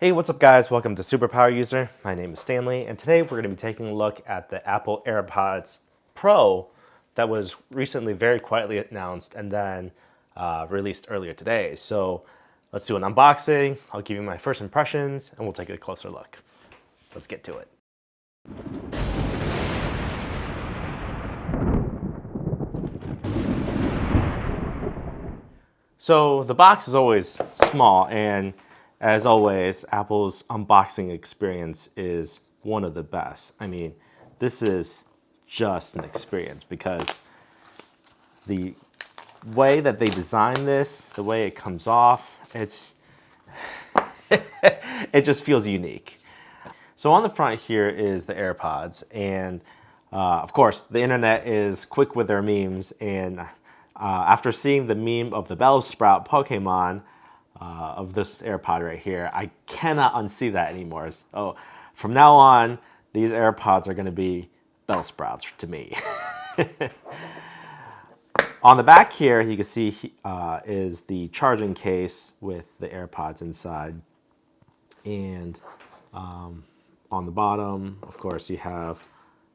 Hey, what's up guys? Welcome to Superpower User. My name is Stanley, and today we're going to be taking a look at the Apple AirPods Pro that was recently very quietly announced and then released earlier today. So let's do an unboxing. I'll give you my first impressions and we'll take a closer look. Let's get to it. So the box is always small, and as always, Apple's unboxing experience is one of the best. I mean, this is just an experience because the way that they design this, the way it comes off, it just feels unique. So on the front here is the AirPods, and of course, the internet is quick with their memes, and after seeing the meme of the Bellsprout Pokemon of this AirPod right here, I cannot unsee that anymore. So from now on, these AirPods are going to be Bellsprouts to me. On the back here, you can see is the charging case with the AirPods inside. And on the bottom, of course, you have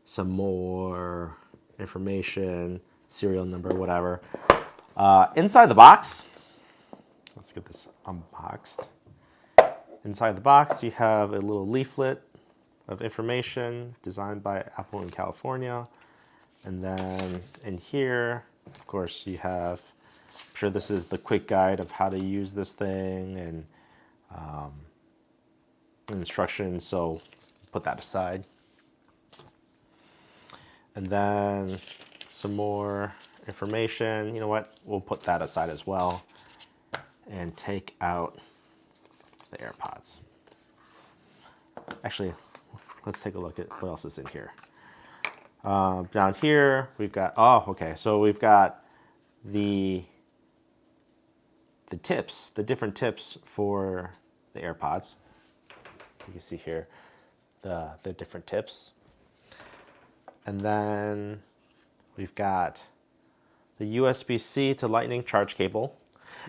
some more information, serial number, whatever. Inside the box, let's get this unboxed. Inside the box, you have a little leaflet of information designed by Apple in California. And then in here, of course, you have, I'm sure this is the quick guide of how to use this thing and instructions, so put that aside. And then some more information. You know what? We'll put that aside as well and take out the AirPods. Actually, let's take a look at what else is in here. Down here, we've got, so we've got the tips, the different tips for the AirPods. You can see here the different tips. And then we've got the USB-C to Lightning charge cable.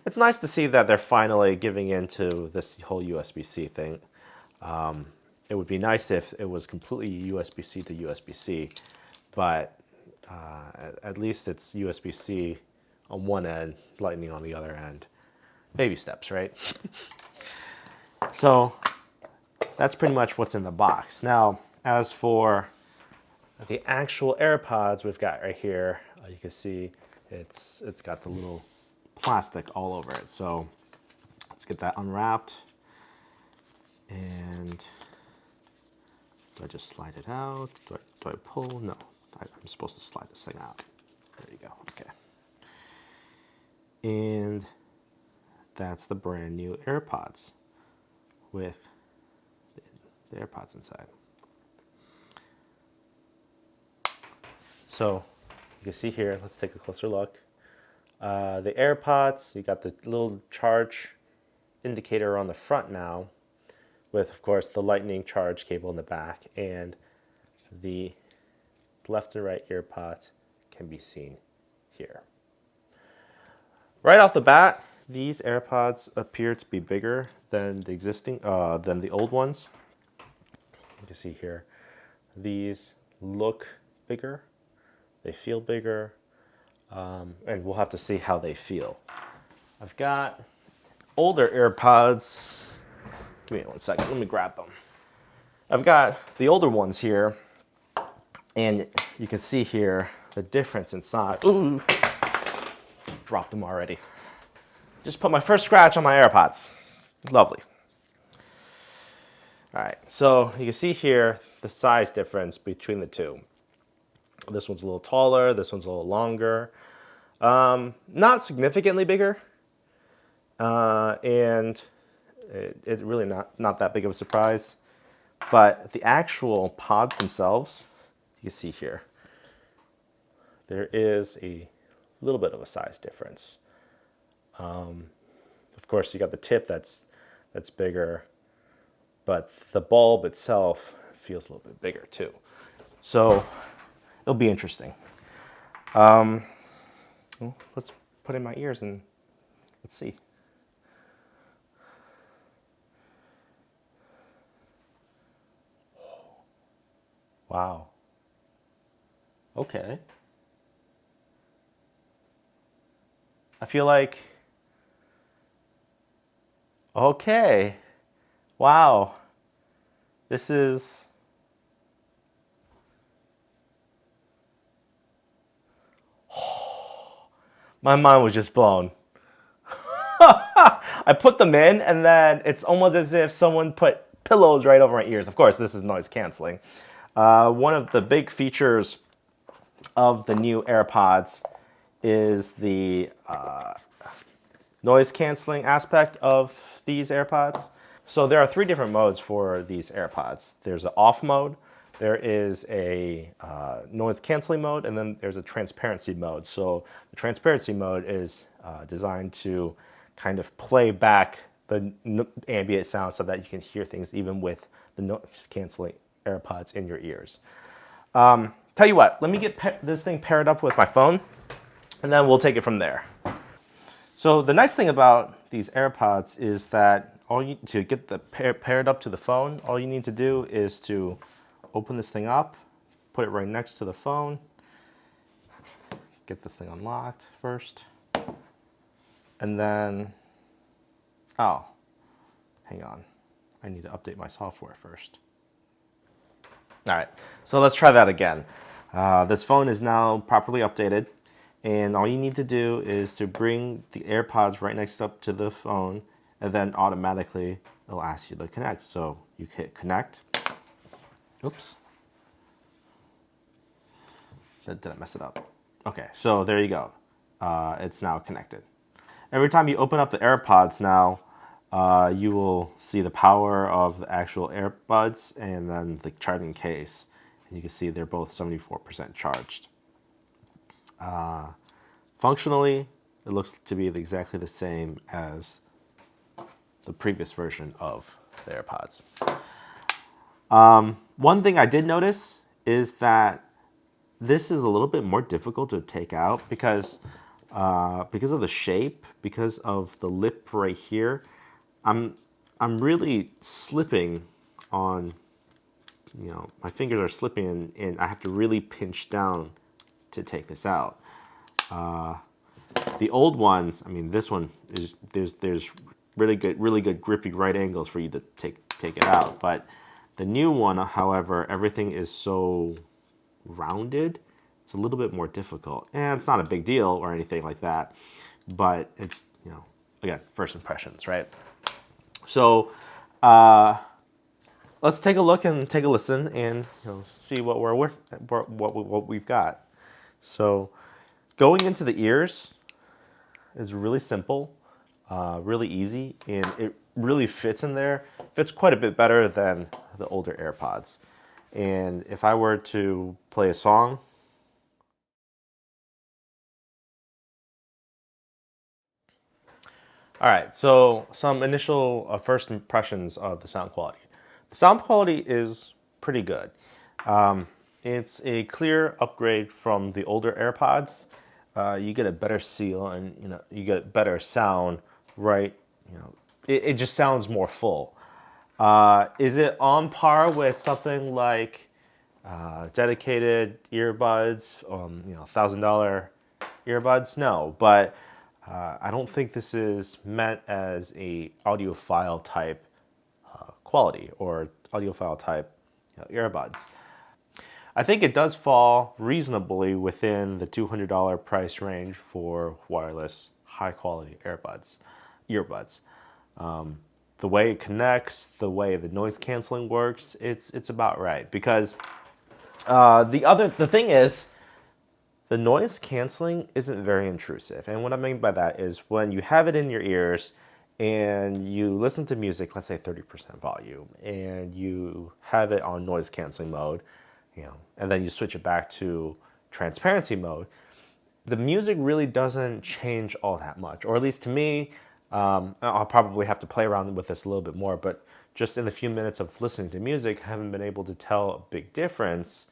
It's nice to see that they're finally giving into this whole USB-C thing. It would be nice if it was completely USB-C to USB-C, but at least it's USB-C on one end, Lightning on the other end. Baby steps, right? So that's pretty much what's in the box. Now, as for the actual AirPods we've got right here, you can see it's got the little plastic all over it. So let's get that unwrapped. And do I just slide it out? Do I pull? No, I'm supposed to slide this thing out. There you go, okay. And that's the brand new AirPods with the AirPods inside. So you can see here, let's take a closer look. The AirPods, you got the little charge indicator on the front now with, of course, the Lightning charge cable in the back, and the left and right AirPods can be seen here. Right off the bat, these AirPods appear to be bigger than the old ones. You can see here, these look bigger, they feel bigger, and we'll have to see how they feel. I've got older AirPods. Give me 1 second, let me grab them. I've got the older ones here, and you can see here the difference in size. Ooh, dropped them already. Just put my first scratch on my AirPods. Lovely. All right, so you can see here the size difference between the two. This one's a little taller, this one's a little longer. Not significantly bigger, and it's really not that big of a surprise. But the actual pods themselves, you can see here, there is a little bit of a size difference. Of course, you got the tip that's bigger, but the bulb itself feels a little bit bigger too. So it'll be interesting. Well, let's put in my ears and let's see. Wow. Okay. I feel like, okay. Wow. This is, my mind was just blown. I put them in, and then it's almost as if someone put pillows right over my ears. Of course, this is noise canceling. One of the big features of the new AirPods is the noise canceling aspect of these AirPods. So there are three different modes for these AirPods. There's an off mode, there is a noise canceling mode, and then there's a transparency mode. So the transparency mode is designed to kind of play back the ambient sound so that you can hear things even with the noise canceling AirPods in your ears. Tell you what, let me get this thing paired up with my phone, and then we'll take it from there. So the nice thing about these AirPods is that to get the paired up to the phone, all you need to do is to open this thing up, put it right next to the phone, get this thing unlocked first, and then, oh, hang on, I need to update my software first. All right, so let's try that again. This phone is now properly updated, and all you need to do is to bring the AirPods right next up to the phone, and then automatically it'll ask you to connect. So you hit connect. Oops. Did I mess it up? Okay, so there you go. It's now connected. Every time you open up the AirPods now, you will see the power of the actual AirPods and then the charging case. And you can see they're both 74% charged. Functionally, it looks to be exactly the same as the previous version of the AirPods. One thing I did notice is that this is a little bit more difficult to take out because of the shape, because of the lip right here. I'm really slipping on, my fingers are slipping and I have to really pinch down to take this out. The old ones, this one is there's really good grippy right angles for you to take it out. But the new one, however, everything is so rounded, it's a little bit more difficult. And it's not a big deal or anything like that, but it's, again, first impressions, right? So let's take a look and take a listen and see what we've got. So going into the ears is really simple, really easy, and it really fits in there. Fits quite a bit better than the older AirPods. And if I were to play a song, all right, so some initial first impressions of the sound quality. The sound quality is pretty good. It's a clear upgrade from the older AirPods. You get a better seal and you get better sound, right? It just sounds more full. Is it on par with something like dedicated earbuds, $1,000 earbuds? No, but I don't think this is meant as a audiophile type quality or audiophile type earbuds. I think it does fall reasonably within the $200 price range for wireless high quality earbuds. The way it connects, the way the noise canceling works, it's about right. Because the thing is, the noise canceling isn't very intrusive. And what I mean by that is when you have it in your ears and you listen to music, let's say 30% volume, and you have it on noise canceling mode, and then you switch it back to transparency mode, the music really doesn't change all that much. Or at least to me, I'll probably have to play around with this a little bit more, but just in the few minutes of listening to music, I haven't been able to tell a big difference,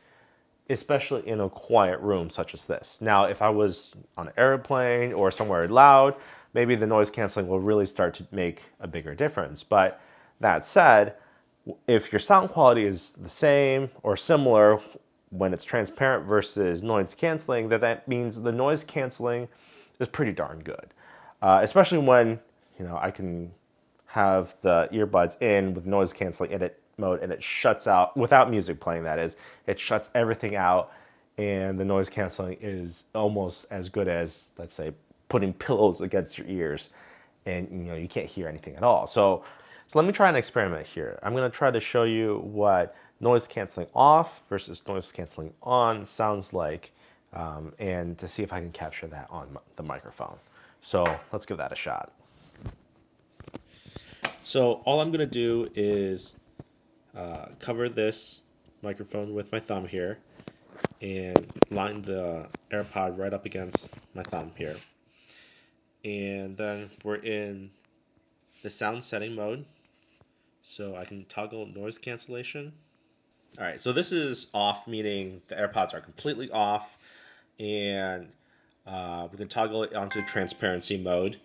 especially in a quiet room such as this. Now, if I was on an airplane or somewhere loud, maybe the noise canceling will really start to make a bigger difference. But that said, If your sound quality is the same or similar when it's transparent versus noise canceling, that means the noise canceling is pretty darn good. Especially when, I can have the earbuds in with noise canceling edit mode and it shuts out, without music playing that is, it shuts everything out and the noise canceling is almost as good as, let's say, putting pillows against your ears and you can't hear anything at all. So let me try an experiment here. I'm going to try to show you what noise canceling off versus noise canceling on sounds like, and to see if I can capture that on the microphone. So let's give that a shot. So all I'm going to do is cover this microphone with my thumb here and line the AirPod right up against my thumb here. And then we're in the sound setting mode. So I can toggle noise cancellation. All right, so this is off, meaning the AirPods are completely off. And we can toggle it onto transparency mode.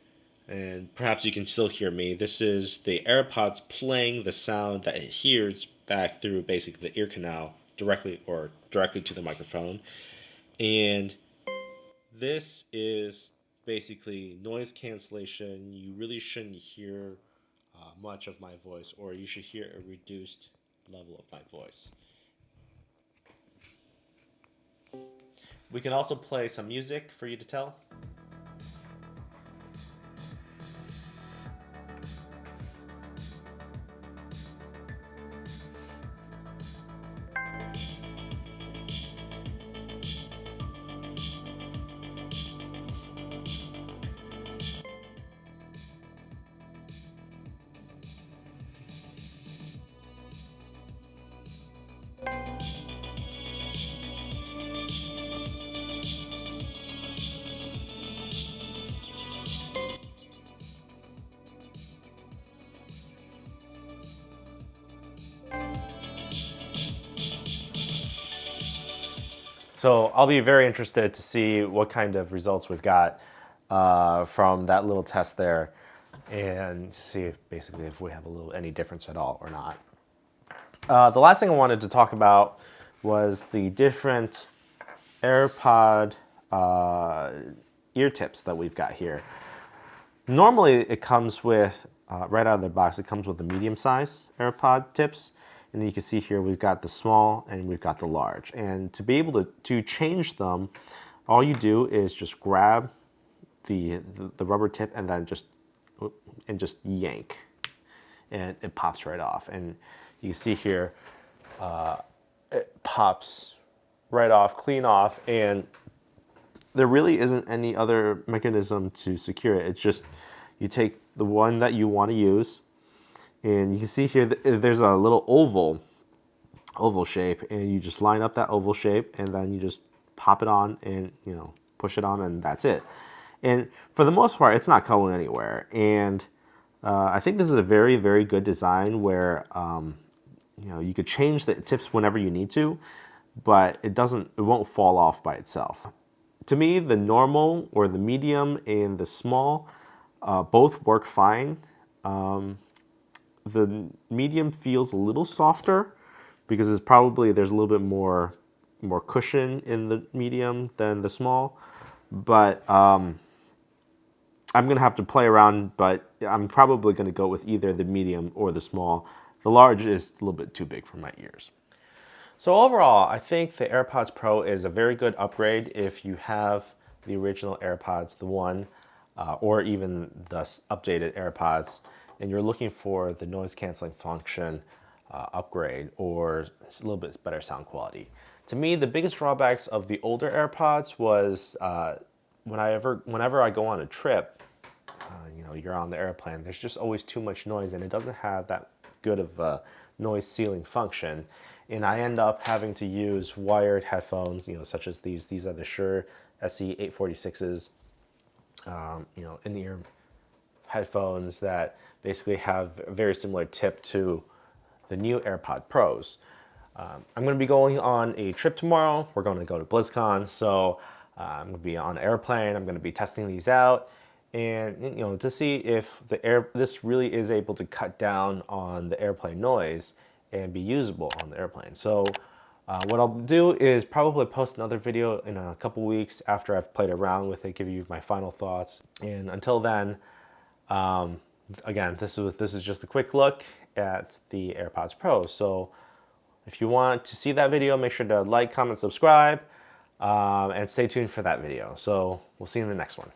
And perhaps you can still hear me. This is the AirPods playing the sound that it hears back through basically the ear canal directly to the microphone. And this is basically noise cancellation. You really shouldn't hear much of my voice, or you should hear a reduced level of my voice. We can also play some music for you to tell. So I'll be very interested to see what kind of results we've got from that little test there, and see if basically if we have any difference at all or not. The last thing I wanted to talk about was the different AirPod ear tips that we've got here. Normally it comes with, right out of the box, it comes with the medium size AirPod tips. And you can see here we've got the small and we've got the large. And to be able to change them, all you do is just grab the rubber tip and then just yank, and it pops right off. And you can see here, it pops right off, clean off, and there really isn't any other mechanism to secure it. It's just you take the one that you want to use. And you can see here there's a little oval shape, and you just line up that oval shape, and then you just pop it on and push it on, and that's it. And for the most part, it's not going anywhere. And I think this is a very, very good design where you could change the tips whenever you need to, but it won't fall off by itself. To me, the normal or the medium and the small both work fine. The medium feels a little softer because there's a little bit more cushion in the medium than the small. But I'm going to have to play around, but I'm probably going to go with either the medium or the small. The large is a little bit too big for my ears. So overall, I think the AirPods Pro is a very good upgrade if you have the original AirPods, the one, or even the updated AirPods, and you're looking for the noise canceling function upgrade or a little bit better sound quality. To me, the biggest drawbacks of the older AirPods was whenever I go on a trip, you're on the airplane, there's just always too much noise, and it doesn't have that good of a noise ceiling function. And I end up having to use wired headphones, such as these. These are the Shure SE846s, in-ear headphones that basically have a very similar tip to the new AirPod Pros. I'm going to be going on a trip tomorrow. We're going to go to BlizzCon, so I'm going to be on an airplane. I'm going to be testing these out, and to see if this really is able to cut down on the airplane noise and be usable on the airplane. So what I'll do is probably post another video in a couple weeks after I've played around with it, give you my final thoughts. And until then, again, this is just a quick look at the AirPods Pro. So if you want to see that video, make sure to like, comment, subscribe, and stay tuned for that video. So we'll see you in the next one.